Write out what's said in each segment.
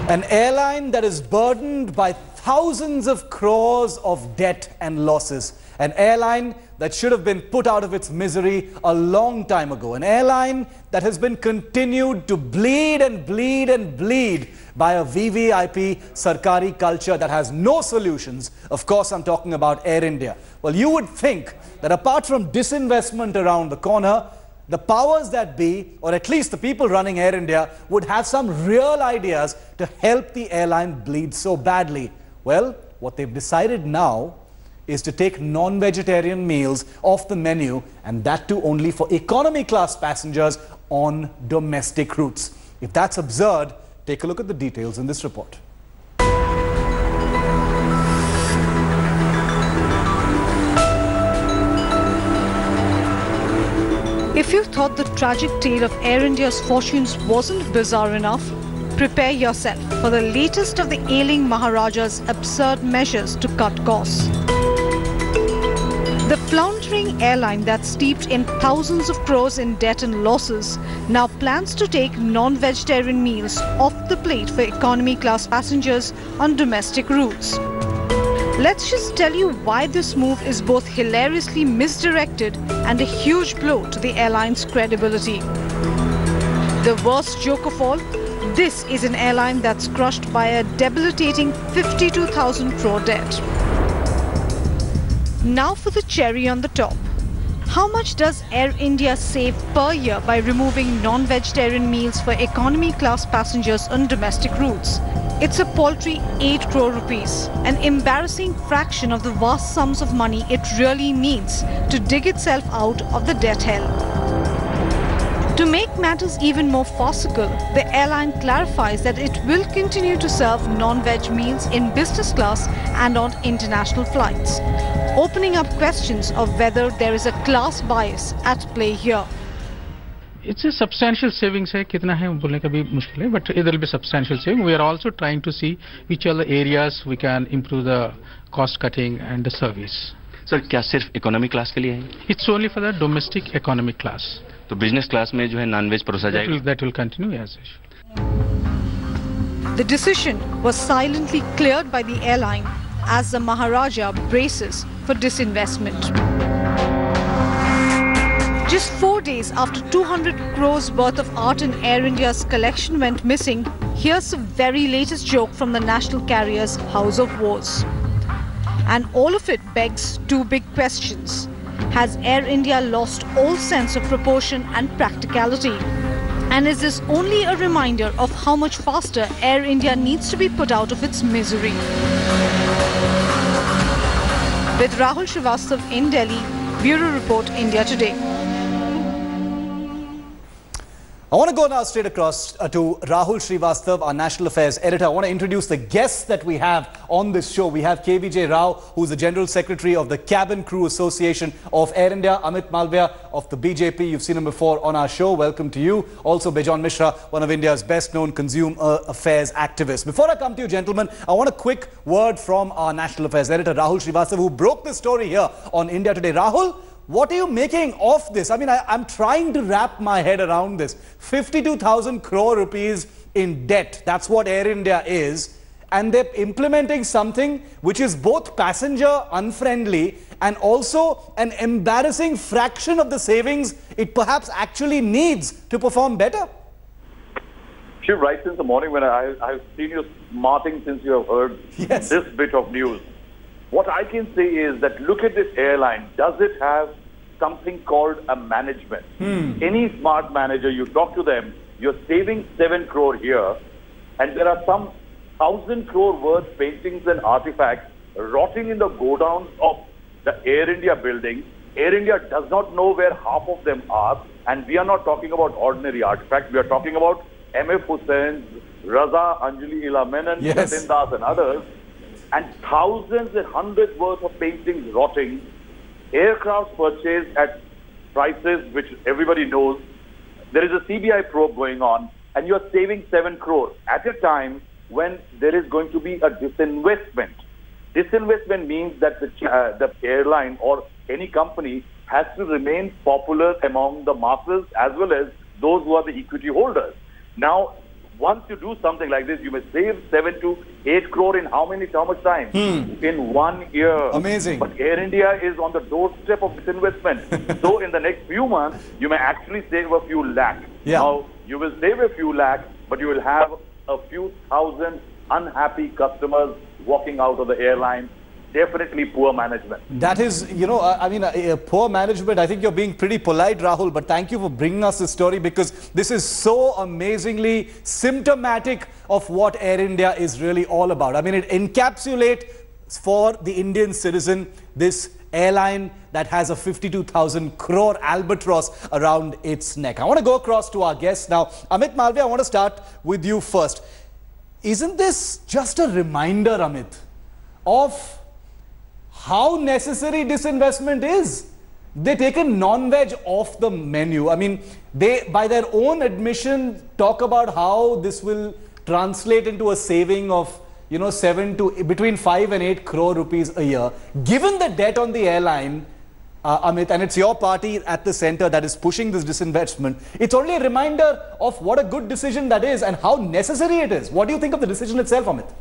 An airline that is burdened by thousands of crores of debt and losses. An airline that should have been put out of its misery a long time ago. An airline that has been continued to bleed and bleed and bleed by a VVIP Sarkari culture that has no solutions. Of course, I'm talking about Air India. Well, you would think that apart from disinvestment around the corner, the powers that be, or at least the people running Air India, would have some real ideas to help the airline bleed so badly. Well, what they've decided now is to take non-vegetarian meals off the menu, and that too only for economy class passengers on domestic routes. If that's absurd, take a look at the details in this report. If you thought the tragic tale of Air India's fortunes wasn't bizarre enough, prepare yourself for the latest of the ailing Maharaja's absurd measures to cut costs. The floundering airline that's steeped in thousands of crores in debt and losses now plans to take non-vegetarian meals off the plate for economy class passengers on domestic routes. Let's just tell you why this move is both hilariously misdirected and a huge blow to the airline's credibility. The worst joke of all, this is an airline that's crushed by a debilitating 52,000 crore debt. Now for the cherry on the top. How much does Air India save per year by removing non-vegetarian meals for economy class passengers on domestic routes? It's a paltry 8 crore rupees, an embarrassing fraction of the vast sums of money it really needs to dig itself out of the debt hell. To make matters even more farcical, the airline clarifies that it will continue to serve non-veg meals in business class and on international flights, opening up questions of whether there is a class bias at play here. It's a substantial savings है कितना है बोलने का भी मुश्किल है but there will be substantial saving. We are also trying to see which are the areas we can improve the cost cutting and the service. Sir, क्या सिर्फ economy class के लिए है? It's only for the domestic economy class. तो business class में जो है non-veg परोसा जाएगा? That will continue as usual. The decision was silently cleared by the airline as the Maharaja braces for disinvestment. Just 4 days after 200 crores worth of art in Air India's collection went missing, here's the very latest joke from the national carrier's House of Wars. And all of it begs two big questions. Has Air India lost all sense of proportion and practicality? And is this only a reminder of how much faster Air India needs to be put out of its misery? With Rahul Srivastav in Delhi, Bureau Report, India Today. I want to go now straight across to Rahul Srivastav, our National Affairs editor. I want to introduce the guests that we have on this show. We have KVJ Rao, who's the General Secretary of the Cabin Crew Association of Air India. Amit Malviya of the BJP. You've seen him before on our show. Welcome to you. Also, Bejon Mishra, one of India's best-known consumer affairs activists. Before I come to you, gentlemen, I want a quick word from our National Affairs editor, Rahul Srivastav, who broke this story here on India Today. Rahul, what are you making of this? I mean, I'm trying to wrap my head around this. 52,000 crore rupees in debt. That's what Air India is. And they're implementing something which is both passenger unfriendly and also an embarrassing fraction of the savings it perhaps actually needs to perform better. Shiv, right since the morning when I've seen you smarting since you have heard this bit of news. What I can say is that look at this airline. Does it have something called a management? Any smart manager, you talk to them, you're saving 7 crore here, and there are some 1,000 crore worth paintings and artifacts rotting in the godowns of the Air India building. Air India does not know where half of them are, and we are not talking about ordinary artifacts. We are talking about M.F. Hussein's, Raza, Anjali Ila Menon, Nitin Das and others. And thousands and hundreds worth of paintings rotting, aircraft purchased at prices which everybody knows. There is a CBI probe going on, and you are saving 7 crore at a time when there is going to be a disinvestment. Disinvestment means that the airline or any company has to remain popular among the masses as well as those who are the equity holders. Now, once you do something like this, you may save 7 to 8 crore in how much time? In 1 year. Amazing. But Air India is on the doorstep of this investment. So in the next few months, you may actually save a few lakh. Yeah. Now, you will save a few lakh, but you will have a few thousand unhappy customers walking out of the airline. Definitely poor management. That is, you know, I mean, poor management. I think you're being pretty polite, Rahul, but thank you for bringing us this story, because this is so amazingly symptomatic of what Air India is really all about. I mean, it encapsulates for the Indian citizen this airline that has a 52,000 crore albatross around its neck. I want to go across to our guests now. Amit Malviya, I want to start with you first. Isn't this just a reminder, Amit, of how necessary disinvestment is? They've taken non-veg off the menu. I mean, they, by their own admission, talk about how this will translate into a saving of, you know, between 5 and 8 crore rupees a year. Given the debt on the airline, Amit, and it's your party at the center that is pushing this disinvestment, it's only a reminder of what a good decision that is and how necessary it is. What do you think of the decision itself, Amit?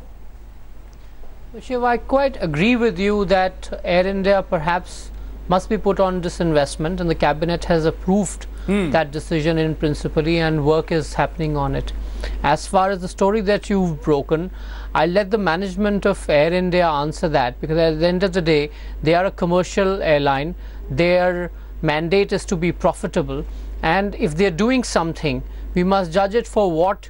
Shiv, I quite agree with you that Air India perhaps must be put on disinvestment, and the cabinet has approved that decision in principle, and work is happening on it. As far as the story that you've broken, I'll let the management of Air India answer that, because at the end of the day, they are a commercial airline. Their mandate is to be profitable, and if they're doing something, we must judge it for what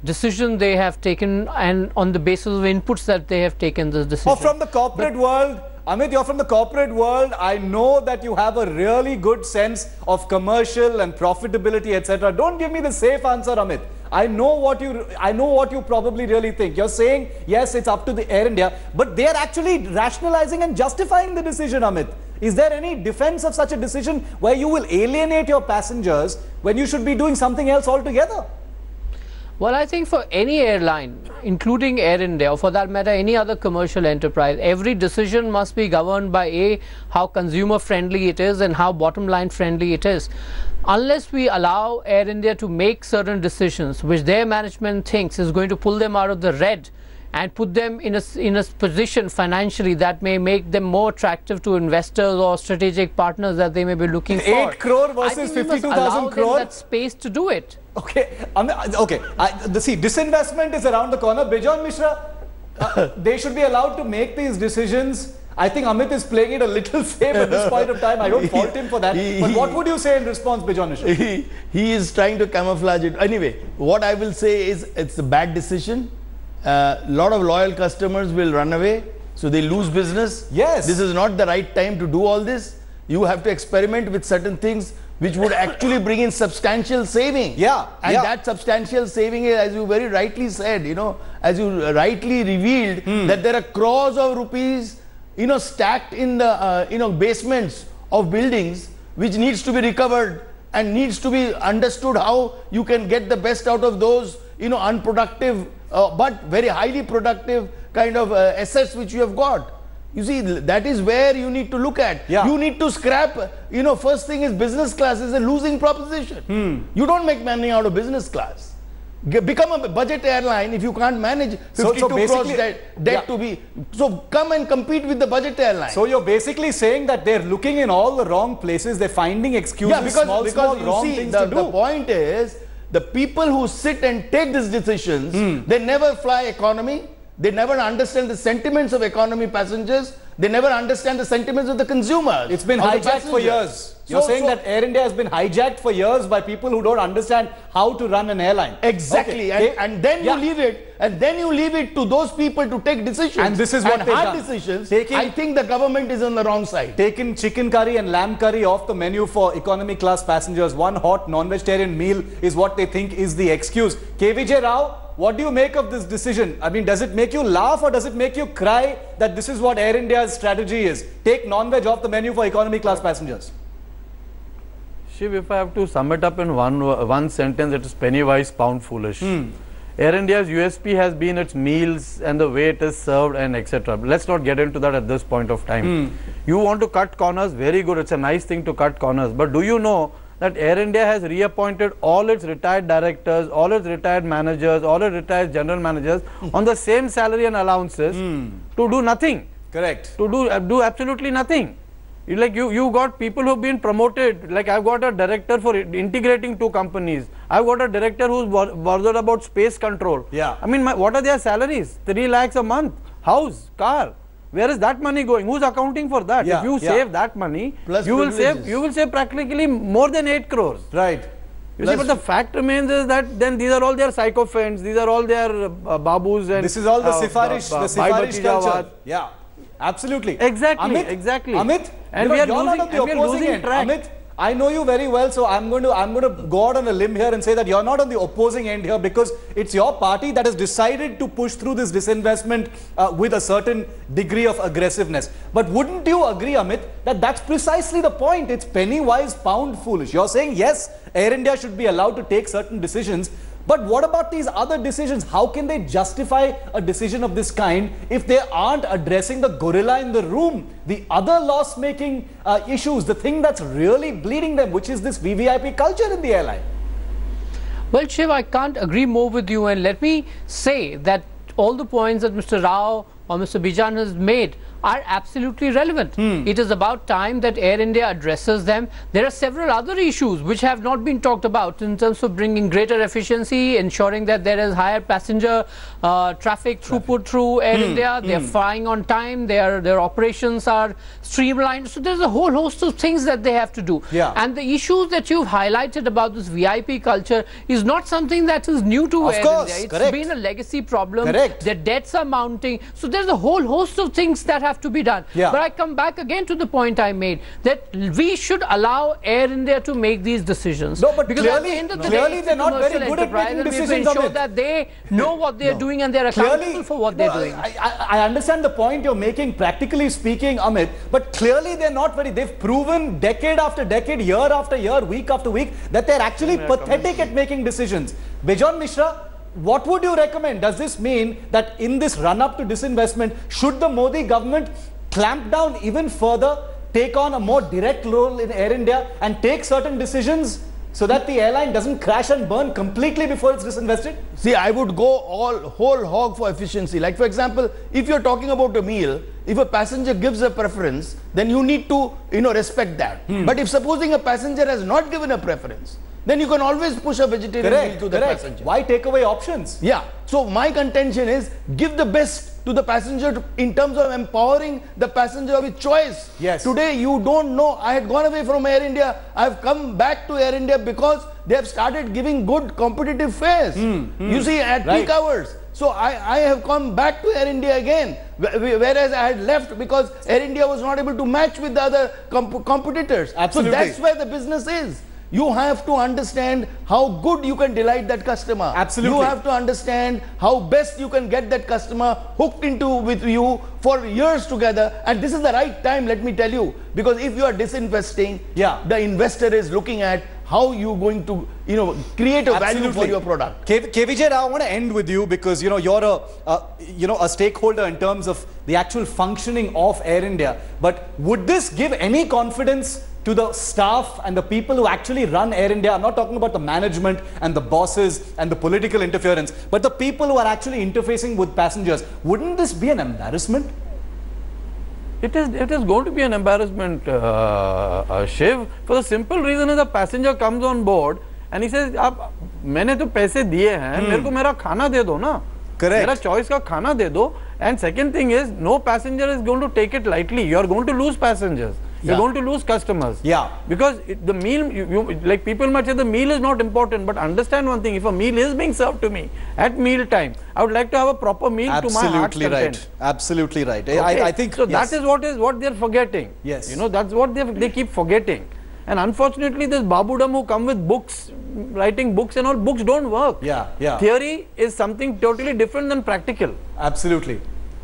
decision they have taken and on the basis of inputs that they have taken this decision. Or from the corporate world, Amit, you're from the corporate world. I know that you have a really good sense of commercial and profitability, etc. Don't give me the safe answer, Amit. I know what you probably really think. You're saying, yes, it's up to the Air India, but they're actually rationalizing and justifying the decision, Amit. Is there any defense of such a decision where you will alienate your passengers when you should be doing something else altogether? Well, I think for any airline, including Air India, or for that matter any other commercial enterprise, every decision must be governed by A, how consumer friendly it is and how bottom line friendly it is. Unless we allow Air India to make certain decisions which their management thinks is going to pull them out of the red and put them in a position financially that may make them more attractive to investors or strategic partners that they may be looking for. 8 crore versus 52,000 crore? That space to do it. Okay, see, disinvestment is around the corner. Bijon Mishra, they should be allowed to make these decisions. I think Amit is playing it a little safe at this point of time. I don't fault him for that. But what would you say in response, Bijon Mishra? He is trying to camouflage it. Anyway, what I will say is it's a bad decision. Lot of loyal customers will run away, so they lose business. Yes. This is not the right time to do all this. You have to experiment with certain things which would actually bring in substantial saving. Yeah. And that substantial saving is, as you very rightly said, you know, as you rightly revealed, that there are crores of rupees, you know, stacked in the, you know, basements of buildings, which needs to be recovered and needs to be understood how you can get the best out of those, you know, unproductive, but very highly productive kind of assets which you have got. You see, that is where you need to look at. Yeah. You need to scrap, you know, first thing is business class is a losing proposition. You don't make money out of business class. Become a budget airline if you can't manage 52 crores debt to be. So come and compete with the budget airline. So you're basically saying that they're looking in all the wrong places. They're finding excuses, small wrong things to do. The point is, the people who sit and take these decisions, they never fly economy. They never understand the sentiments of economy passengers. They never understand the sentiments of the consumers. It's been hijacked for years. You're saying that Air India has been hijacked for years by people who don't understand how to run an airline. Exactly. Okay. And then you leave it. And then you leave it to those people to take decisions. And this is what they've done. Decisions. I think the government is on the wrong side. Taking chicken curry and lamb curry off the menu for economy class passengers. One hot non-vegetarian meal is what they think is the excuse. KVJ Rao, what do you make of this decision? I mean, does it make you laugh or does it make you cry that this is what Air India's strategy is? Take non-veg off the menu for economy class passengers. Shiv, if I have to sum it up in one sentence, it is penny wise, pound foolish. Air India's USP has been its meals and the way it is served and etc. Let's not get into that at this point of time. You want to cut corners, very good. It's a nice thing to cut corners. But do you know that Air India has reappointed all its retired directors, all its retired managers, all its retired general managers on the same salary and allowances to do nothing. Correct. To do absolutely nothing. You got people who've been promoted. Like I've got a director for integrating 2 companies. I've got a director who's bothered about space control. Yeah. I mean, what are their salaries? 3 lakhs a month. House, car. Where is that money going? Who's accounting for that? Yeah, if you save that money, Plus you will save practically more than 8 crores. Right. You see, but the fact remains is that then these are all their sycophants, these are all their babus, and this is all the Sifarish culture. Yeah, absolutely. Exactly, Amit, exactly. Amit, and we are losing track. Amit, I know you very well, so I'm going to go out on a limb here and say that you're not on the opposing end here, because it's your party that has decided to push through this disinvestment with a certain degree of aggressiveness. But wouldn't you agree, Amit, that that's precisely the point? It's penny wise, pound foolish. You're saying yes, Air India should be allowed to take certain decisions, but what about these other decisions? How can they justify a decision of this kind if they aren't addressing the gorilla in the room, the other loss-making issues, the thing that's really bleeding them, which is this VVIP culture in the airline? Well, Shiv, I can't agree more with you, and let me say that all the points that Mr. Rao or Mr. Bijan has made are absolutely relevant. It is about time that Air India addresses them. There are several other issues which have not been talked about in terms of bringing greater efficiency, ensuring that there is higher passenger traffic throughput through Air India. They are flying on time, their operations are streamlined. So there's a whole host of things that they have to do. And the issues that you've highlighted about this VIP culture is not something that is new to Air India. It's been a legacy problem. Their debts are mounting. So there's a whole host of things that have to be done. But I come back again to the point I made, that we should allow Air India to make these decisions. No, but because clearly, at the end of the clearly day, they're not very good at making decisions. Ensure that they know what they're doing and they're accountable for what they're doing. I understand the point you're making, practically speaking, Amit, but clearly they're not very. They've proven decade after decade, year after year, week after week, that they're actually pathetic at making decisions. Bijan Mishra, what would you recommend? Does this mean that in this run-up to disinvestment, should the Modi government clamp down even further, take on a more direct role in Air India and take certain decisions so that the airline doesn't crash and burn completely before it's disinvested? See, I would go whole hog for efficiency. Like, for example, if you're talking about a meal, if a passenger gives a preference, then you need to, respect that. But if supposing a passenger has not given a preference, then you can always push a vegetarian meal to the passenger. Why take away options? Yeah. So my contention is, give the best to the passenger in terms of empowering the passenger with choice. Yes. Today you don't know. I had gone away from Air India. I have come back to Air India because they have started giving good competitive fares. You see, at peak hours. So I have come back to Air India again, whereas I had left because Air India was not able to match with the other competitors. Absolutely. So that's where the business is. You have to understand how good you can delight that customer. Absolutely. You have to understand how best you can get that customer hooked into with you for years together. And this is the right time, let me tell you, because if you are disinvesting, the investor is looking at how you going to, create a value for your product. KVJ, I want to end with you because, you're a stakeholder in terms of the actual functioning of Air India. But would this give any confidence to the staff and the people who actually run Air India? I'm not talking about the management and the bosses and the political interference, but the people who are actually interfacing with passengers. Wouldn't this be an embarrassment? It is going to be an embarrassment, Shiv, for the simple reason is a passenger comes on board and he says, मैंने तो पैसे दिए हैं, मेरे को मेरा खाना दे दो ना, मेरा choice का खाना दे दो. And second thing is, no passenger is going to take it lightly. You are going to lose passengers. You're going to lose customers. Because the meal, like people might say the meal is not important, but understand one thing, if a meal is being served to me at meal time, I would like to have a proper meal to my heart's content. Absolutely right. Okay. I think so. That is what they're forgetting. Yes. That's what they keep forgetting. And unfortunately, this Babudam who come with books, writing books and all, books don't work. Theory is something totally different than practical. Absolutely.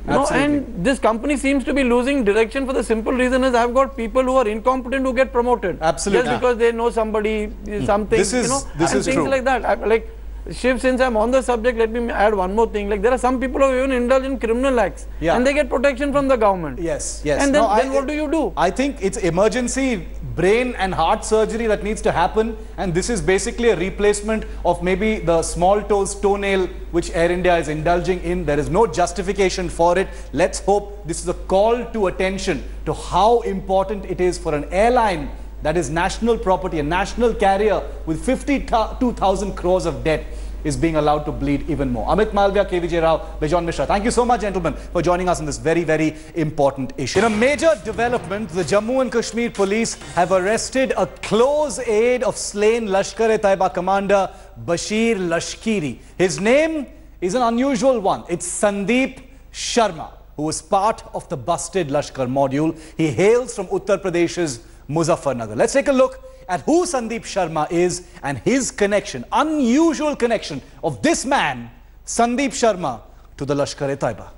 And this company seems to be losing direction for the simple reason is I've got people who are incompetent who get promoted. Absolutely. Just because they know somebody, something, this is things true. like that. Like, Shiv, since I'm on the subject, let me add one more thing. Like, there are some people who even indulge in criminal acts and they get protection from the government. Yes. And then what do you do? I think it's emergency brain and heart surgery that needs to happen, and this is basically a replacement of maybe the small toenail which Air India is indulging in. There is no justification for it. Let's hope this is a call to attention to how important it is for an airline that is national property, a national carrier with 52,000 crores of debt, is being allowed to bleed even more. Amit Malviya, KVJ Rao, Bejon Mishra. Thank you so much, gentlemen, for joining us on this very, very important issue. In a major development, the Jammu and Kashmir police have arrested a close aide of slain Lashkar-e-Taiba commander Bashir Lashkiri. His name is an unusual one. It's Sandeep Sharma, who was part of the busted Lashkar module. He hails from Uttar Pradesh's Muzaffarnagar. Let's take a look at who Sandeep Sharma is and his connection, unusual connection of this man, Sandeep Sharma, to the Lashkar-e-Taiba.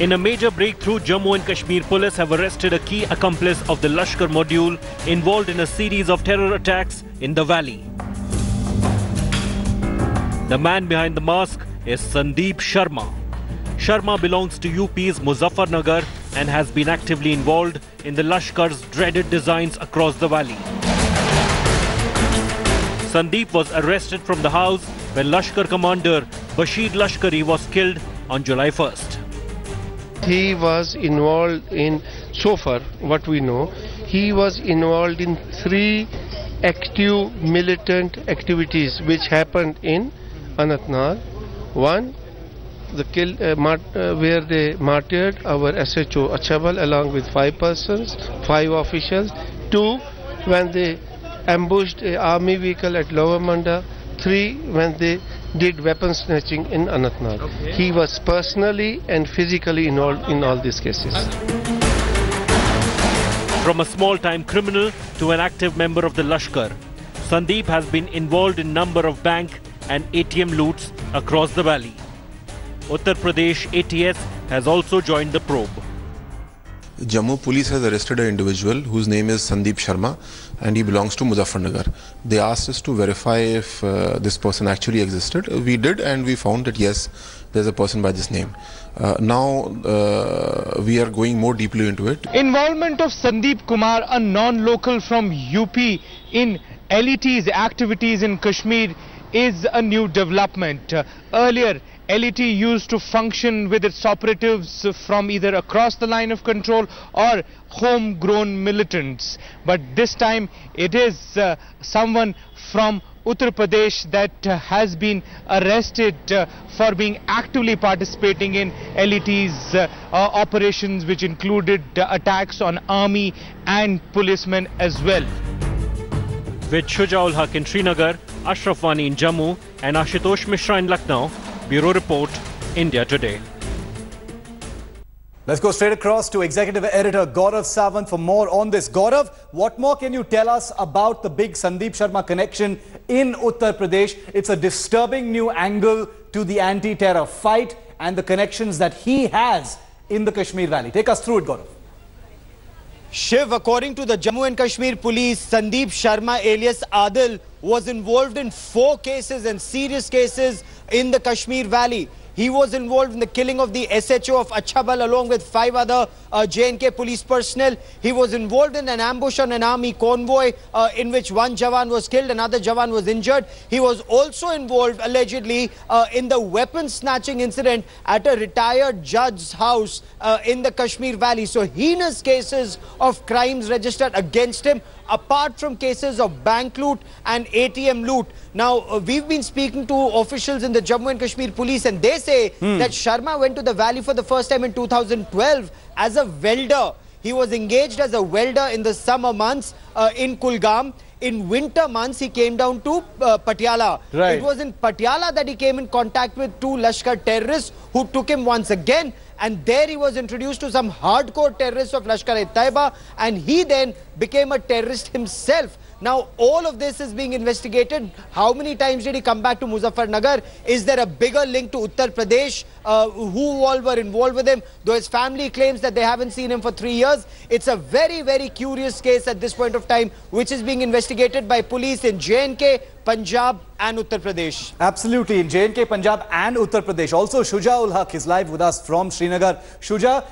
In a major breakthrough, Jammu and Kashmir police have arrested a key accomplice of the Lashkar module involved in a series of terror attacks in the valley. The man behind the mask is Sandeep Sharma. Sharma belongs to UP's Muzaffarnagar and has been actively involved in the Lashkar's dreaded designs across the valley. Sandeep was arrested from the house when Lashkar commander Bashir Lashkari was killed on July 1st. He was involved in, so far what we know, he was involved in 3 active militant activities which happened in Anantnag. One, where they martyred our SHO Achabal along with 5 persons, 5 officials. 2, when they ambushed an army vehicle at Lower Manda. 3, when they did weapon snatching in Anantnag. Okay. He was personally and physically involved in all these cases. From a small-time criminal to an active member of the Lashkar, Sandeep has been involved in a number of bank and ATM loots across the valley. Uttar Pradesh ATS has also joined the probe. Jammu police has arrested an individual whose name is Sandeep Sharma and he belongs to Muzaffarnagar. They asked us to verify if this person actually existed. We did, and we found that yes, there's a person by this name. Now we are going more deeply into it. Involvement of Sandeep Kumar, a non-local from UP, in LET's activities in Kashmir is a new development. Earlier, LET used to function with its operatives from either across the line of control or homegrown militants. But this time it is someone from Uttar Pradesh that has been arrested for being actively participating in LET's operations, which included attacks on army and policemen as well. With Shujaul Haq in Srinagar, Ashraf Wani in Jammu and Ashutosh Mishra in Lucknow, Bureau Report, India Today. Let's go straight across to Executive Editor Gaurav Sawant for more on this. Gaurav, what more can you tell us about the big Sandeep Sharma connection in Uttar Pradesh? It's a disturbing new angle to the anti-terror fight and the connections that he has in the Kashmir Valley. Take us through it, Gaurav. Shiv, according to the Jammu and Kashmir police, Sandeep Sharma alias Adil was involved in 4 cases and serious cases in the Kashmir Valley. He was involved in the killing of the SHO of Achabal along with 5 other J&K police personnel. He was involved in an ambush on an army convoy in which 1 Jawan was killed, another Jawan was injured. He was also involved allegedly in the weapon snatching incident at a retired judge's house in the Kashmir Valley. So heinous cases of crimes registered against him, apart from cases of bank loot and ATM loot. Now, we've been speaking to officials in the Jammu and Kashmir police, and they say that Sharma went to the valley for the first time in 2012 as a welder. He was engaged as a welder in the summer months in Kulgam. In winter months, he came down to Patiala. Right. It was in Patiala that he came in contact with 2 Lashkar terrorists who took him once again. And there he was introduced to some hardcore terrorists of Lashkar-e-Taiba. And he then became a terrorist himself. Now, all of this is being investigated. How many times did he come back to Muzaffarnagar? Is there a bigger link to Uttar Pradesh? Who all were involved with him? Though his family claims that they haven't seen him for 3 years. It's a very, very curious case at this point of time, which is being investigated by police in J&K, Punjab and Uttar Pradesh. Absolutely, in J&K, Punjab and Uttar Pradesh. Also, Shuja ul Haq is live with us from Srinagar. Shuja,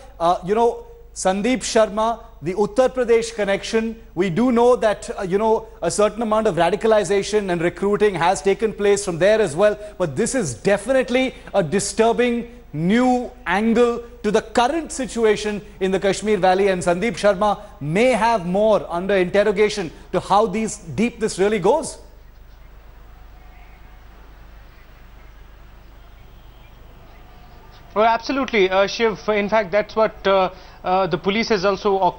you know, Sandeep Sharma, the Uttar Pradesh connection, we do know that, you know, a certain amount of radicalization and recruiting has taken place from there as well. But this is definitely a disturbing new angle to the current situation in the Kashmir Valley. And Sandeep Sharma may have more under interrogation to how deep this really goes. Well, absolutely, Shiv. In fact, that's what the police has also,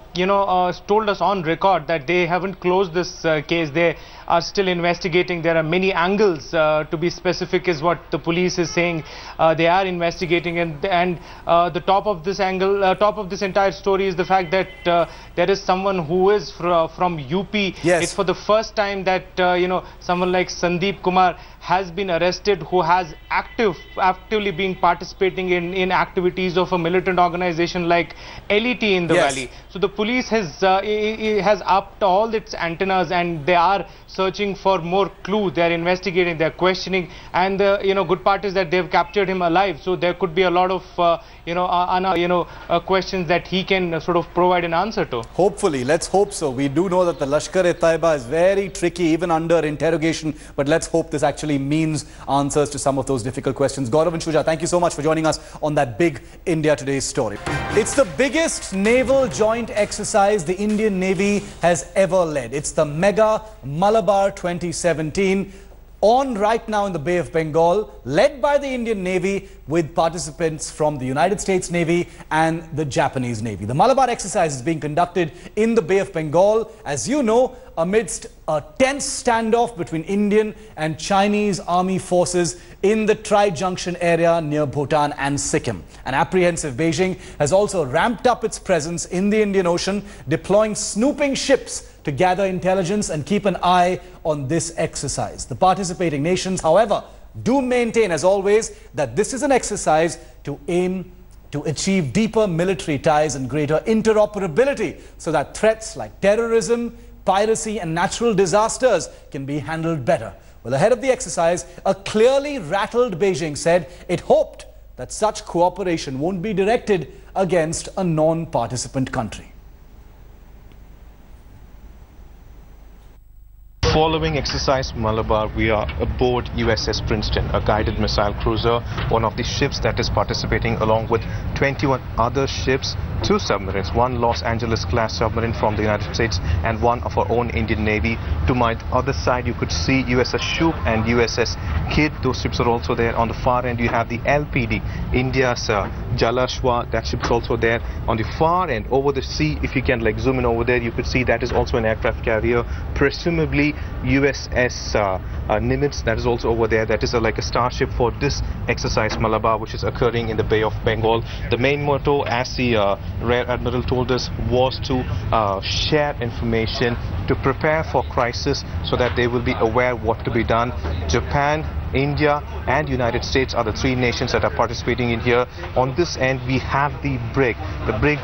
told us on record, that they haven't closed this case. They are still investigating. There are many angles, to be specific, is what the police is saying. They are investigating, and the top of this angle, top of this entire story is the fact that there is someone who is from UP. Yes. It's for the first time that someone like Sandeep Kumar has been arrested, who has actively been participating in activities of a militant organization like LET in the valley. So the police has upped all its antennas, and they are searching for more clues. They are investigating, they are questioning, and the good part is that they have captured him alive. So there could be a lot of questions that he can sort of provide an answer to. Hopefully, let's hope so. We do know that the Lashkar-e-Taiba is very tricky even under interrogation, but let's hope this actually means answers to some of those difficult questions. Gaurav and Shuja, thank you so much for joining us on that big India Today story. It's the biggest naval joint exercise the Indian Navy has ever led. It's the mega Malabar 2017. On right now in the Bay of Bengal, led by the Indian Navy with participants from the United States Navy and the Japanese Navy. The Malabar exercise is being conducted in the Bay of Bengal, as you know, amidst a tense standoff between Indian and Chinese army forces in the Tri-Junction area near Bhutan and Sikkim. An apprehensive Beijing has also ramped up its presence in the Indian Ocean, deploying snooping ships to gather intelligence and keep an eye on this exercise. The participating nations, however, do maintain, as always, that this is an exercise to aim to achieve deeper military ties and greater interoperability so that threats like terrorism, piracy and natural disasters can be handled better. Well, ahead of the exercise, a clearly rattled Beijing said it hoped that such cooperation won't be directed against a non-participant country. Following exercise Malabar, we are aboard USS Princeton, a guided missile cruiser, one of the ships that is participating along with 21 other ships, 2 submarines, one Los Angeles class submarine from the United States and one of our own Indian Navy. To my other side, you could see USS Shub and USS Kidd. Those ships are also there. On the far end, you have the LPD, India's Jalashwa. That ship is also there. On the far end, over the sea, if you can like zoom in over there, you could see that is also an aircraft carrier, presumably USS Nimitz, that is also over there. That is like a starship for this exercise Malabar, which is occurring in the Bay of Bengal. The main motto, as the Rear Admiral told us, was to share information, to prepare for crisis so that they will be aware what to be done. Japan, India and United States are the 3 nations that are participating in here. On this end, we have the brig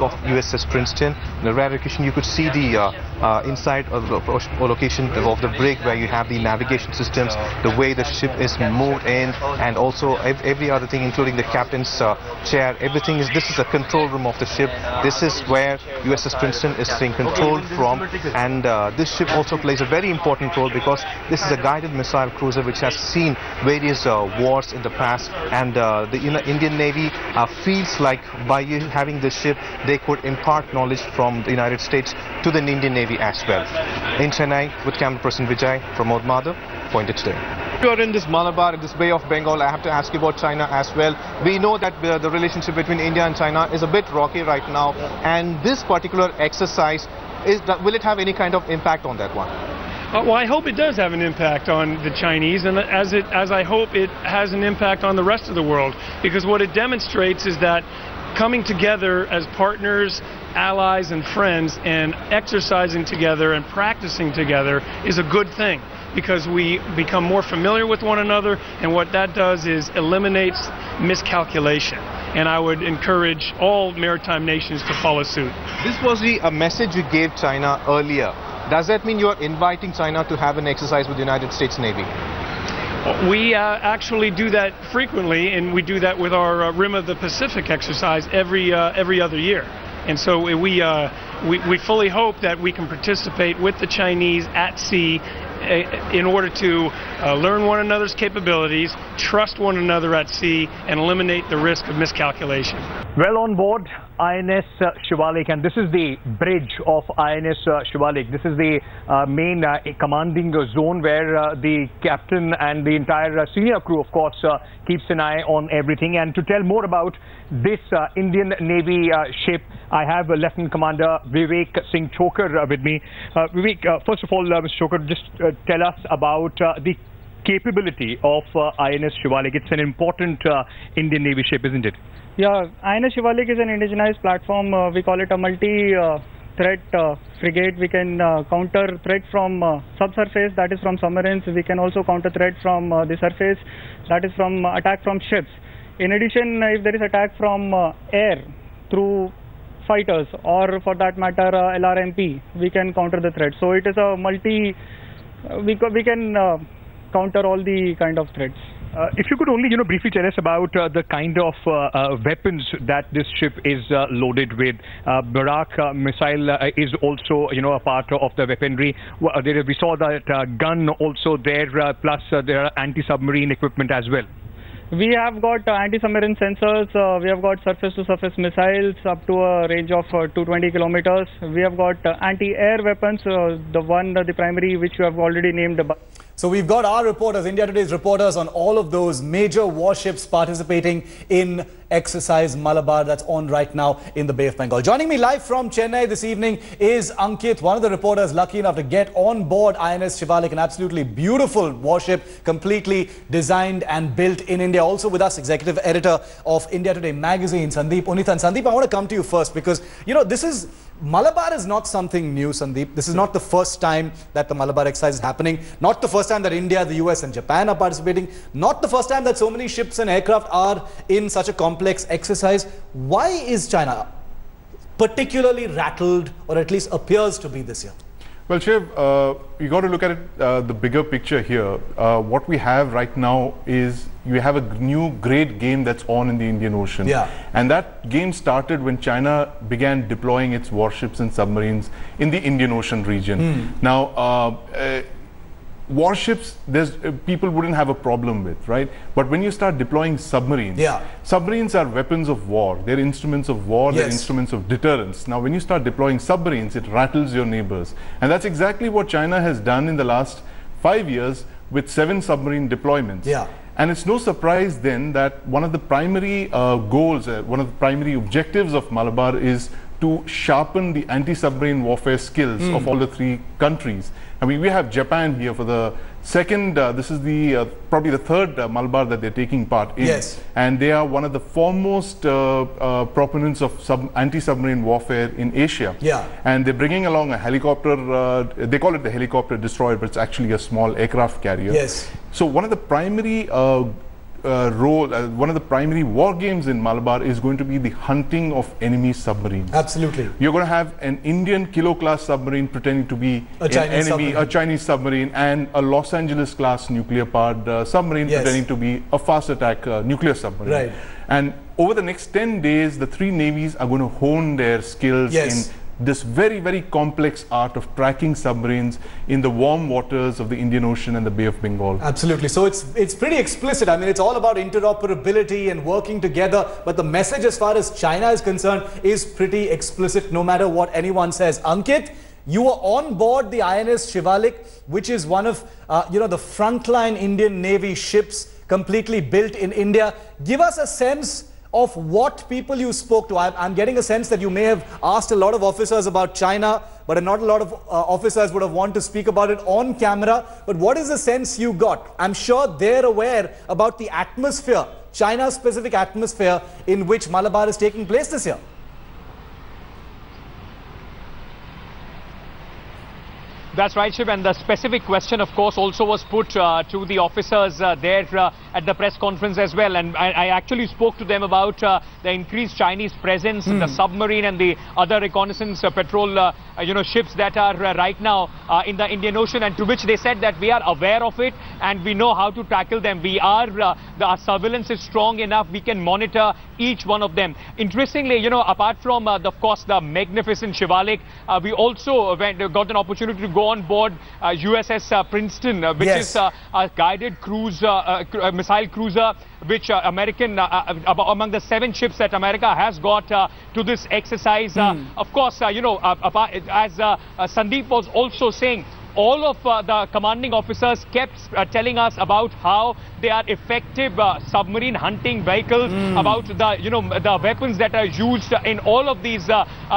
of USS Princeton. In the rear location, you could see the inside of the location of the brig, where you have the navigation systems, the way the ship is moved in, and also every other thing, including the captain's chair. Everything is, this is the control room of the ship. This is where USS Princeton is being controlled from, and this ship also plays a very important role because this is a guided missile cruiser which has seen various wars in the past, and the Indian Navy feels like by having this ship they could impart knowledge from the United States to the Indian Navy as well. In Chennai, with camera person Vijay, Pramod Madhav, Pointed Today. You are in this Malabar, in this Bay of Bengal. I have to ask you about China as well. We know that the relationship between India and China is a bit rocky right now, and this particular exercise, will it have any kind of impact on that one? Well, I hope it does have an impact on the Chinese, and as I hope it has an impact on the rest of the world, because what it demonstrates is that coming together as partners, allies, and friends, and exercising together and practicing together is a good thing, because we become more familiar with one another, and what that does is eliminates miscalculation. And I would encourage all maritime nations to follow suit. This was a message you gave China earlier. Does that mean you're inviting China to have an exercise with the United States Navy? We actually do that frequently, and we do that with our Rim of the Pacific exercise every other year. And so we fully hope that we can participate with the Chinese at sea in order to learn one another's capabilities, trust one another at sea, and eliminate the risk of miscalculation. Well, on board INS Shivalik, and this is the bridge of INS Shivalik. This is the main commanding zone where the captain and the entire senior crew, of course, keeps an eye on everything. And to tell more about this Indian Navy ship, I have Lieutenant Commander Vivek Singh Chokar with me. Vivek, first of all, Mr. Chokar, just tell us about the capability of INS Shivalik. It's an important Indian Navy ship, isn't it? Yeah, INS Shivalik is an indigenized platform. We call it a multi-threat frigate. We can counter threat from subsurface, that is from submarines. We can also counter threat from the surface, that is from attack from ships. In addition, if there is attack from air through fighters, or for that matter LRMP, we can counter the threat. So it is a we can counter all the kind of threats. If you could only, briefly tell us about the kind of weapons that this ship is loaded with. Barak missile is also, a part of the weaponry. We saw that gun also there, plus there are anti-submarine equipment as well. We have got anti-submarine sensors, we have got surface-to-surface missiles up to a range of 220 kilometers. We have got anti-air weapons, the primary which you have already named. So we've got our reporters, India Today's reporters, on all of those major warships participating in exercise Malabar that's on right now in the Bay of Bengal. Joining me live from Chennai this evening is Ankit, one of the reporters lucky enough to get on board INS Shivalik, an absolutely beautiful warship, completely designed and built in India. Also with us, executive editor of India Today magazine, Sandeep Unithan. Sandeep, I want to come to you first because, Malabar is not something new, Sandeep. This is not the first time that the Malabar exercise is happening. Not the first time that India, the US and Japan are participating. Not the first time that so many ships and aircraft are in such a complex exercise. Why is China particularly rattled, or at least appears to be this year? Well, Shiv, you got to look at it, the bigger picture here. What we have right now is you have a new great game that's on in the Indian Ocean. Yeah. And that game started when China began deploying its warships and submarines in the Indian Ocean region. Now, warships, people wouldn't have a problem with, right? But when you start deploying submarines, submarines are weapons of war. They're instruments of war, they're instruments of deterrence. Now, when you start deploying submarines, it rattles your neighbors. And that's exactly what China has done in the last 5 years with 7 submarine deployments. And it's no surprise then that one of the primary goals, one of the primary objectives of Malabar is to sharpen the anti-submarine warfare skills of all the 3 countries. I mean, we have Japan here for the second, this is the probably the third Malabar that they're taking part in. And they are one of the foremost proponents of anti-submarine warfare in Asia. And they're bringing along a helicopter, they call it the helicopter destroyer, but it's actually a small aircraft carrier. So one of the primary one of the primary war games in Malabar is going to be the hunting of enemy submarines. Absolutely. You're going to have an Indian kilo-class submarine pretending to be a Chinese submarine, and a Los Angeles-class nuclear-powered submarine pretending to be a fast-attack nuclear submarine. And over the next 10 days, the 3 navies are going to hone their skills in this very, very complex art of tracking submarines in the warm waters of the Indian Ocean and the Bay of Bengal. Absolutely. So it's pretty explicit. I mean, it's all about interoperability and working together. But the message as far as China is concerned is pretty explicit, no matter what anyone says. Ankit, you were on board the INS Shivalik, which is one of, the frontline Indian Navy ships completely built in India. Give us a sense of what people you spoke to. I'm getting a sense that you may have asked a lot of officers about China, but not a lot of officers would have wanted to speak about it on camera. But what is the sense you got? I'm sure they're aware about the atmosphere China-specific atmosphere in which Malabar is taking place this year? That's right, Shiv, and the specific question, of course, also was put to the officers there at the press conference as well. And I actually spoke to them about the increased Chinese presence, the submarine and the other reconnaissance patrol, ships that are right now in the Indian Ocean, and to which they said that we are aware of it and we know how to tackle them. We are, our surveillance is strong enough, we can monitor each one of them. Interestingly, apart from, of course, the magnificent Shivalik, we also got an opportunity to go on board USS Princeton, which is a guided cruise, missile cruiser, which among the 7 ships that America has got to this exercise. Of course, as Sandeep was also saying, all of the commanding officers kept telling us about how they are effective submarine hunting vehicles, about the weapons that are used in all of these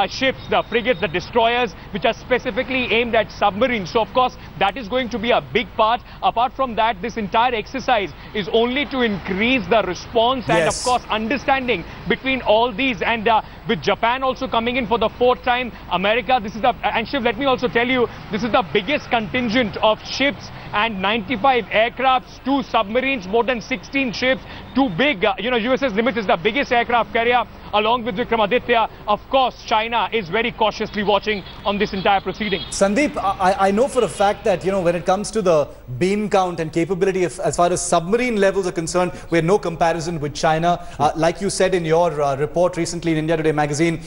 ships, the frigates, the destroyers, which are specifically aimed at submarines. So, of course, that is going to be a big part. Apart from that, this entire exercise is only to increase the response and, of course, understanding between all these. And with Japan also coming in for the 4th time, America, this is the, and Shiv, let me also tell you, this is the biggest contingent of ships and 95 aircrafts, 2 submarines, more than 16 ships, 2 big, USS Nimitz is the biggest aircraft carrier along with Vikramaditya. Of course, China is very cautiously watching on this entire proceeding. Sandeep, I know for a fact that, when it comes to the beam count and capability as far as submarine levels are concerned, we're no comparison with China. Like you said in your report recently in India Today magazine,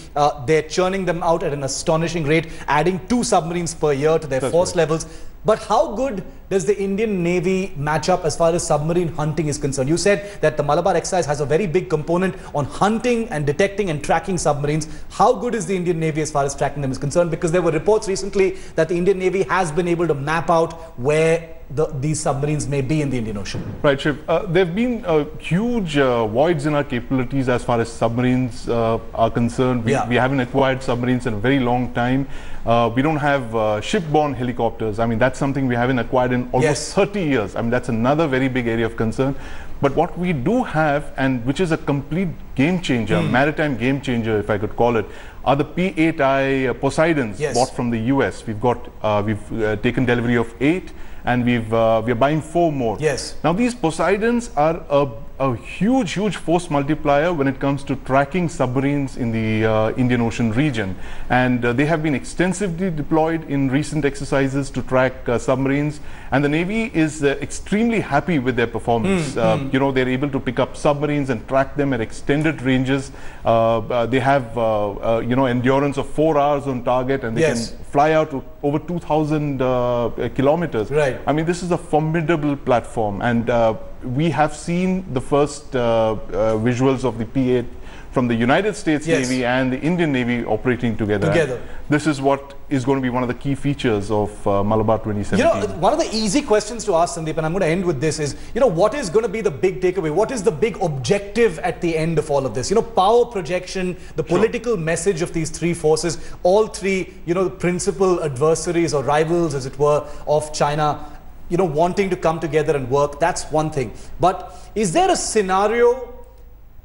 they're churning them out at an astonishing rate, adding 2 submarines per year to their force levels. But how good does the Indian Navy match up as far as submarine hunting is concerned? You said that the Malabar exercise has a very big component on hunting and detecting and tracking submarines. How good is the Indian Navy as far as tracking them is concerned? Because there were reports recently that the Indian Navy has been able to map out where these submarines may be in the Indian Ocean. Right, Shiv. There have been huge voids in our capabilities as far as submarines are concerned. We haven't acquired submarines in a very long time. We don't have ship-borne helicopters. I mean, that's something we haven't acquired in almost 30 years. I mean, that's another very big area of concern. But what we do have, and which is a complete game changer, maritime game changer, if I could call it, are the P-8I Poseidons bought from the US. We've got, we've taken delivery of 8. And we're buying 4 more. Now these Poseidons are a huge force multiplier when it comes to tracking submarines in the Indian Ocean region. And they have been extensively deployed in recent exercises to track submarines. And the Navy is extremely happy with their performance. They're able to pick up submarines and track them at extended ranges. They have, endurance of 4 hours on target, and they can fly out to over 2,000 kilometers. I mean, this is a formidable platform, and we have seen the first visuals of the P-8 from the United States Navy and the Indian Navy operating together. This is what is going to be one of the key features of Malabar 2017. One of the easy questions to ask, Sandeep, and I'm going to end with this, is, what is going to be the big takeaway? What is the big objective at the end of all of this? Power projection, the political message of these 3 forces, all 3, principal adversaries or rivals, as it were, of China, wanting to come together and work. That's one thing. But is there a scenario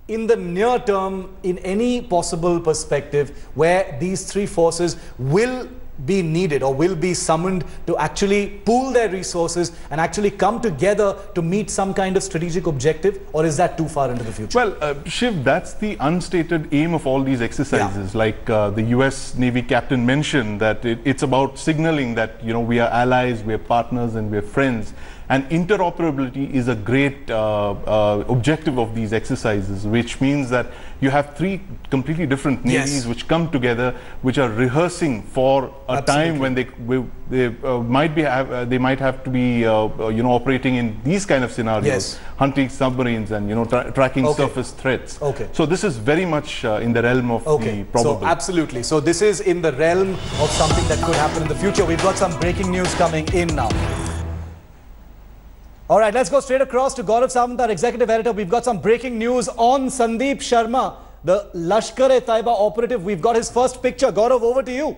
in the near term, in any possible perspective, where these 3 forces will be needed or will be summoned to actually pool their resources and actually come together to meet some kind of strategic objective? Or is that too far into the future? Well, Shiv, that's the unstated aim of all these exercises. Like the US Navy captain mentioned, that it's about signaling that, we are allies, we are partners, and we are friends. And interoperability is a great objective of these exercises, which means that you have 3 completely different navies which come together, which are rehearsing for a time when they might have to be operating in these kind of scenarios, hunting submarines and tracking surface threats. So this is very much in the realm of the probable. So absolutely. So this is in the realm of something that could happen in the future. We've got some breaking news coming in now. All right, let's go straight across to Gaurav Samant, our executive editor. We've got some breaking news on Sandeep Sharma, the Lashkar-e-Taiba operative. We've got his first picture. Gaurav, over to you.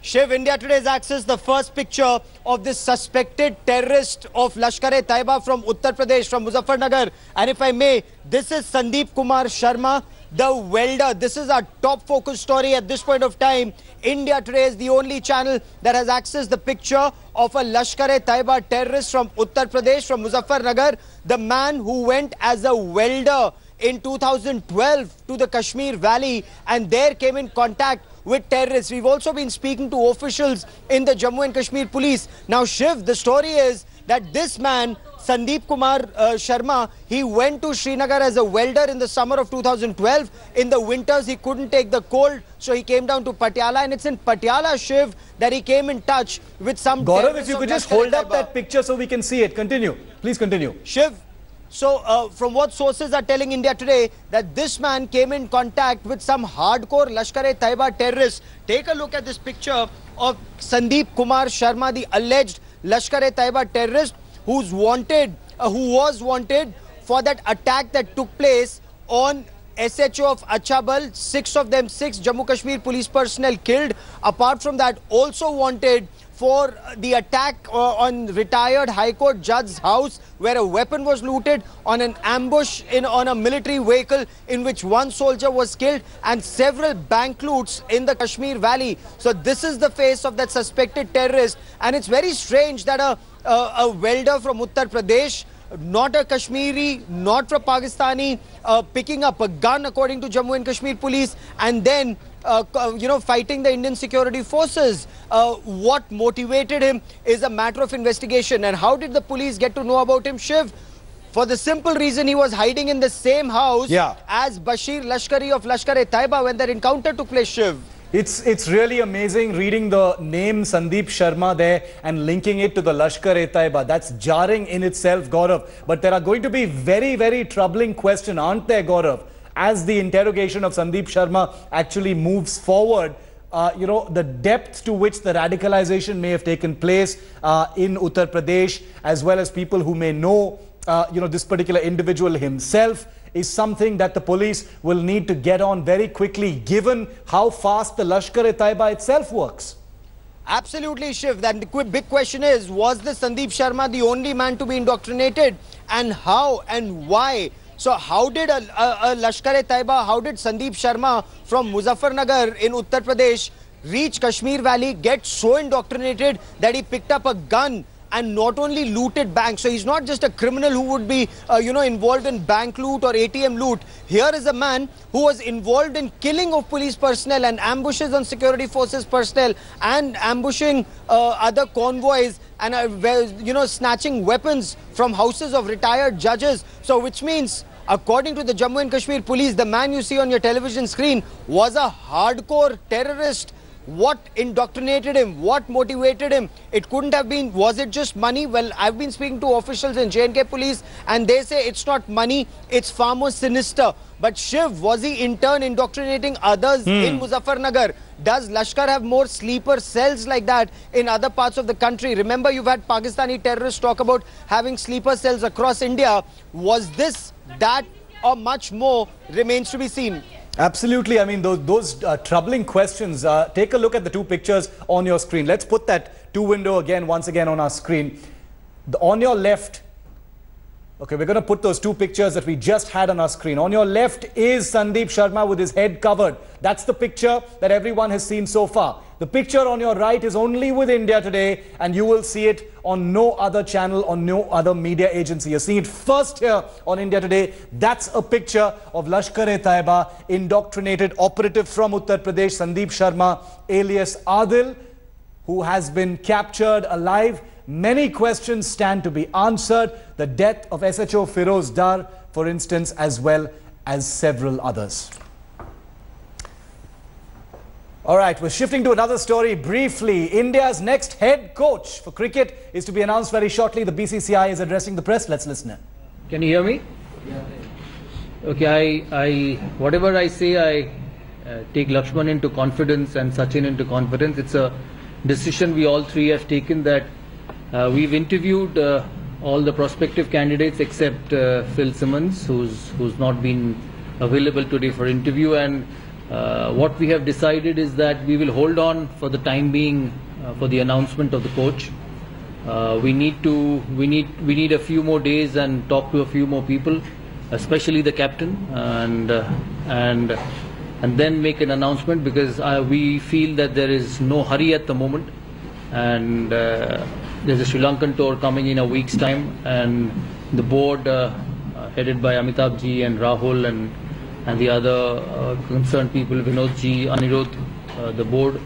Shiv, India Today has accessed the first picture of this suspected terrorist of Lashkar-e-Taiba from Uttar Pradesh, from Muzaffarnagar. And if I may, this is Sandeep Kumar Sharma, the welder. This is our top focus story at this point of time. India Today is the only channel that has accessed the picture of a Lashkar-e-Taiba terrorist from Uttar Pradesh, from Muzaffarnagar. The man who went as a welder in 2012 to the Kashmir Valley and there came in contact with terrorists. We've also been speaking to officials in the Jammu and Kashmir police. Now, Shiv, the story is that this man, Sandeep Kumar Sharma, he went to Srinagar as a welder in the summer of 2012. In the winters, he couldn't take the cold, so he came down to Patiala. And it's in Patiala, Shiv, that he came in touch with some Gaurav, if you could just hold up that picture so we can see it. Continue. Please continue. Shiv, so from what sources are telling India Today, that this man came in contact with some hardcore Lashkar-e-Taiba terrorists. Take a look at this picture of Sandeep Kumar Sharma, the alleged Lashkar-e-Taiba terrorist who was wanted for that attack that took place on SHO of Achabal. 6 Jammu Kashmir police personnel killed. Apart from that, also wanted for the attack on retired High Court judge's house, where a weapon was looted, on an ambush on a military vehicle in which 1 soldier was killed, and several bank loots in the Kashmir Valley. So this is the face of that suspected terrorist, and it's very strange that a welder from Uttar Pradesh, not a Kashmiri, not from Pakistani, picking up a gun, according to Jammu and Kashmir police, and then fighting the Indian security forces. What motivated him is a matter of investigation. And how did the police get to know about him, Shiv? For the simple reason he was hiding in the same house as Bashir Lashkari of Lashkar-e-Taiba when that encounter took place, Shiv. It's really amazing reading the name Sandeep Sharma there and linking it to the Lashkar-e-Taiba. That's jarring in itself, Gaurav. But there are going to be very, very troubling questions, aren't there, Gaurav? As the interrogation of Sandeep Sharma actually moves forward, the depth to which the radicalization may have taken place in Uttar Pradesh, as well as people who may know, this particular individual himself, is something that the police will need to get on very quickly, given how fast the Lashkar-e-Taiba itself works. Absolutely, Shiv. Then the big question is, was this Sandeep Sharma the only man to be indoctrinated? And how and why? So how did a Lashkar-e-Taiba, how did Sandeep Sharma from Muzaffarnagar in Uttar Pradesh reach Kashmir Valley, get so indoctrinated that he picked up a gun and not only looted banks? So he's not just a criminal who would be, involved in bank loot or ATM loot. Here is a man who was involved in killing of police personnel and ambushes on security forces personnel and ambushing other convoys and, snatching weapons from houses of retired judges. So which means, according to the Jammu and Kashmir police, the man you see on your television screen was a hardcore terrorist. What indoctrinated him? What motivated him? It couldn't have been, was it just money? Well, I've been speaking to officials in J&K police and they say it's not money, it's far more sinister. But Shiv, was he in turn indoctrinating others in Muzaffarnagar? Does Lashkar have more sleeper cells like that in other parts of the country? Remember, you've had Pakistani terrorists talk about having sleeper cells across India. Was this that or much more remains to be seen? Absolutely. I mean, those troubling questions. Take a look at the 2 pictures on your screen. Let's put that 2 window once again on our screen. On your left, okay, we're going to put those 2 pictures that we just had on our screen. On your left is Sandeep Sharma with his head covered. That's the picture that everyone has seen so far. The picture on your right is only with India Today, and you will see it on no other channel or no other media agency. You're seeing it first here on India Today. That's a picture of Lashkar-e-Taiba, indoctrinated operative from Uttar Pradesh, Sandeep Sharma, alias Adil, who has been captured alive. Many questions stand to be answered. The death of SHO Firoz Dar, for instance, as well as several others. All right, we're shifting to another story briefly. India's next head coach for cricket is to be announced very shortly. The BCCI is addressing the press. Let's listen in. Can you hear me? Okay, whatever I say, I take Lakshman into confidence and Sachin into confidence. It's a decision we all 3 have taken, that we've interviewed all the prospective candidates except Phil Simmons, who's not been available today for interview, and What we have decided is that we will hold on for the time being for the announcement of the coach. We need a few more days and talk to a few more people, especially the captain, and then make an announcement, because we feel that there is no hurry at the moment, and there's a Sri Lankan tour coming in a week's time, and the board headed by Amitabh ji and Rahul and the other concerned people, Vinod ji, Anirudh, the board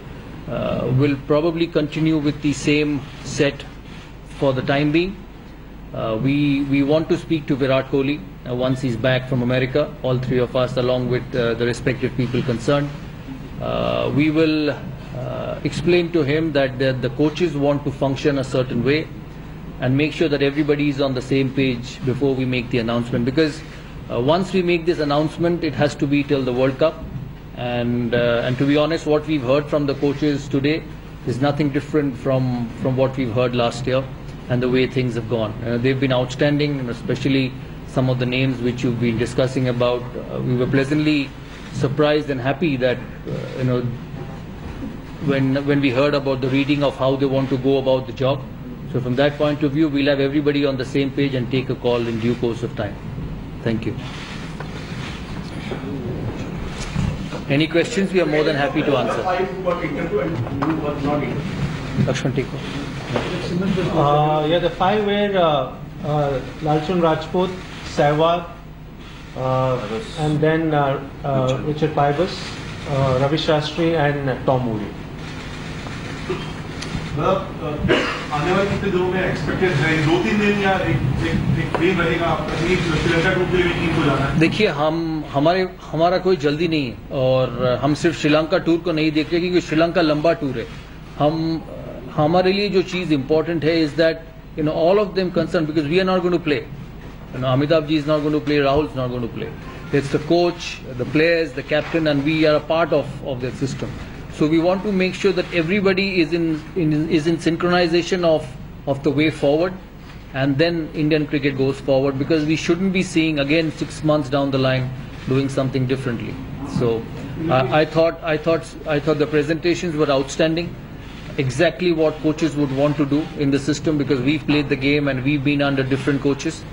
will probably continue with the same set for the time being. We want to speak to Virat Kohli once he's back from America, all three of us along with the respective people concerned. We will explain to him that the coaches want to function a certain way and make sure that everybody is on the same page before we make the announcement, because once we make this announcement, it has to be till the World Cup, and to be honest, what we've heard from the coaches today is nothing different from what we've heard last year and the way things have gone. They've been outstanding, and especially some of the names which you've been discussing about. We were pleasantly surprised and happy that when we heard about the reading of how they want to go about the job. So from that point of view, we'll have everybody on the same page and take a call in due course of time. Thank you. Any questions? We are more than happy to answer. Lakshman, take over. Yeah, the five were Lalchand Rajput, Sehwag, and then Richard Pybus, Ravi Shastri, and Tom Moody. आने वाले कितने दिनों में expected है 2-3 दिन या एक दिन रहेगा श्रीलंका टूर के लिए टीम को जाना है? देखिए, हमारा कोई जल्दी नहीं है, और हम सिर्फ श्रीलंका टूर को नहीं देख रहे, क्योंकि श्रीलंका लंबा टूर है. हमारे लिए जो चीज इंपॉर्टेंट है is that all of them concerned, because we are not going to play. Amitabh ji is not going to play, Rahul is not going to play. It's the coach, the players, the captain, and we are a part of their system. So we want to make sure that everybody is in synchronization of the way forward, and then Indian cricket goes forward, because we shouldn't be seeing again 6 months down the line doing something differently. So I thought the presentations were outstanding. Exactly what coaches would want to do in the system, because we've played the game and we've been under different coaches.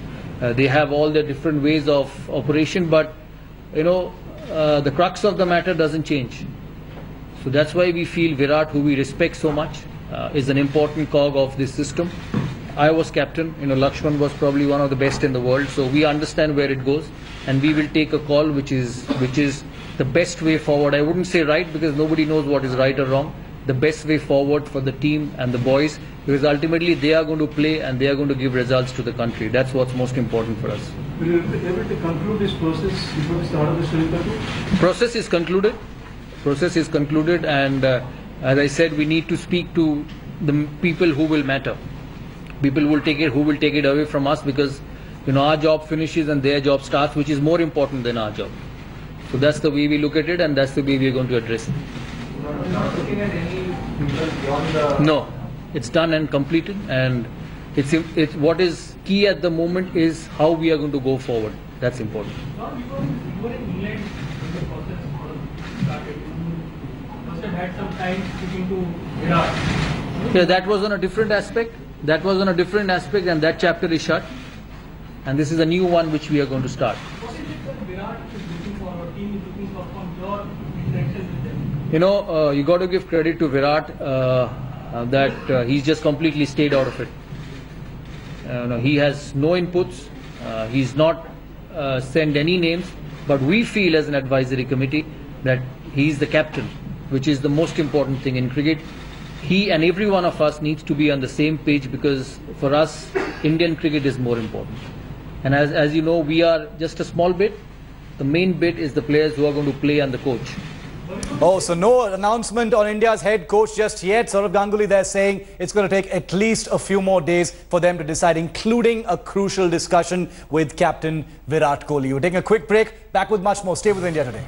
They have all their different ways of operation, but the crux of the matter doesn't change. So that's why we feel Virat, who we respect so much, is an important cog of this system. I was captain, Lakshman was probably one of the best in the world, so we understand where it goes, and we will take a call which is the best way forward. I wouldn't say right, because nobody knows what is right or wrong. The best way forward for the team and the boys, because ultimately they are going to play and they are going to give results to the country. That's what's most important for us. Will you be able to conclude this process before the start of the Sri Lanka tour? Process is concluded. Process is concluded, and as I said, we need to speak to the people who will matter. People who will take it away from us, because our job finishes and their job starts, which is more important than our job. So that's the way we look at it, and that's the way we are going to address it. Not looking at any people beyond the... No, it's done and completed, and it's what is key at the moment is how we are going to go forward. That's important. Had some time speaking to Virat. Yeah, that was on a different aspect. That was on a different aspect, and that chapter is shut. And this is a new one which we are going to start. What is it that Virat is looking for, or team is looking for from your interactions with them? You got to give credit to Virat that he's just completely stayed out of it. He has no inputs. He's not sent any names. But we feel as an advisory committee that he's the captain, which is the most important thing in cricket. He and every one of us needs to be on the same page, because for us, Indian cricket is more important. And as you know, we are just a small bit. The main bit is the players who are going to play and the coach. Oh, so no announcement on India's head coach just yet. Saurav Ganguly there saying it's going to take at least a few more days for them to decide, including a crucial discussion with captain Virat Kohli. We're taking a quick break. Back with much more. Stay with India Today.